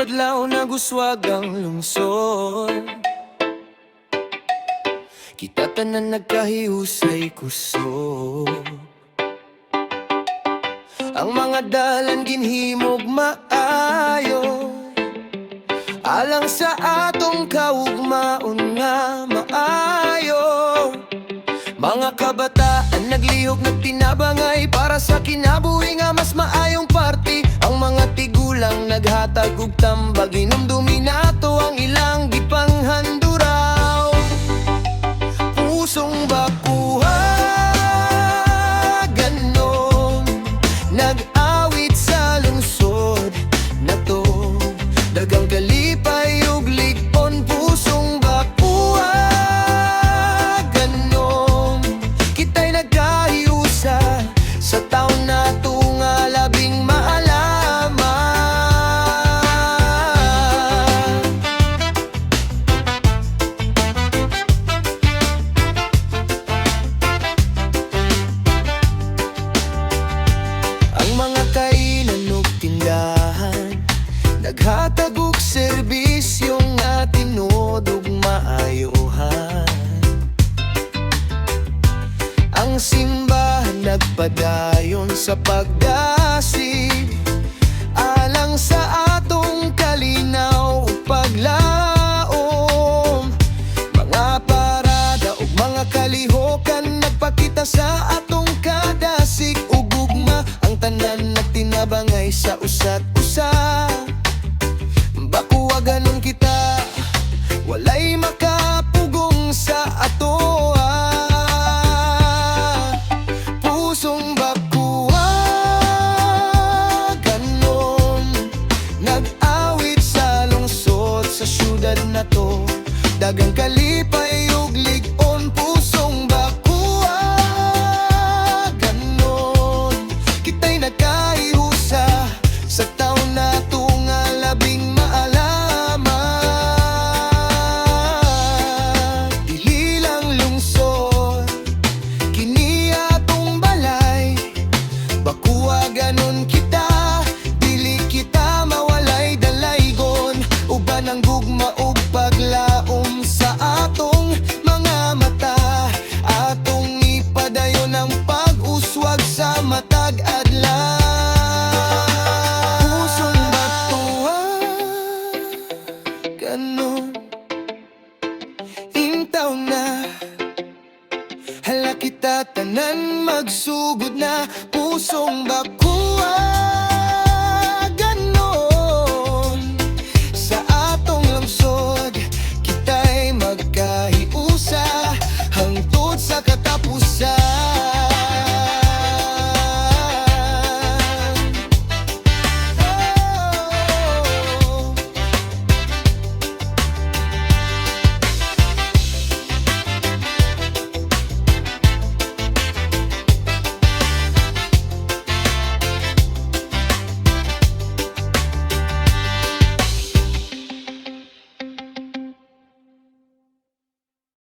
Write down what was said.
adlaw naguswag ang lungsod. Kita tanan nagkahihusay kusog. Ang mga dalan ginhimog maayo, alang sa atong kaugmaon nga maayo. Mga kabataan naglihok nagtinabangay para sa kinabuhi nga mas maayong party. Ang mga tigulang naghatag og tambag, hinumdumi nato ang ilang gipanghanduraw. Pusong bakuha ganon, nag-awit sa lungsod na to. Dagang kalipay ug likpon, pusong bakuha ganon. Kita'y nagkahiusa sa taon na to nga labing maalaman. Ang mga kainan ug tindahan naghatag og serbisyong nga tinuod ug maayuhan. Ang simbahan nagpadayon sa pagdasig, alang sa atong kalinaw ug paglaom. Mga parada ug mga kalihokan nagpakita sa atong kadasig ug gugma. Ang tanan nagtinabangay sa usa't usa. Bakuwa ganon kita, walay makapugong sa atoa. Pusong bakuwa ganon, nag-awit sa lungsod sa syudad na to. Dagang kalipay ug lig-on, pusong bakuwa ganon. Kita'y nagkahiusa sa taon na to nga labing maalaman. Dili lang lungsod, kini atong balay. Bakuwa ganon kita, dili kita mawalay dalaygon. Uban ang gugma ug paglaom sa atong mga mata. Atong ipadayon ang pag-uswag sa matag adlaw. Pusong batuha ganon, intaw na, hala kita tanan magsugod na. Pusong bakuha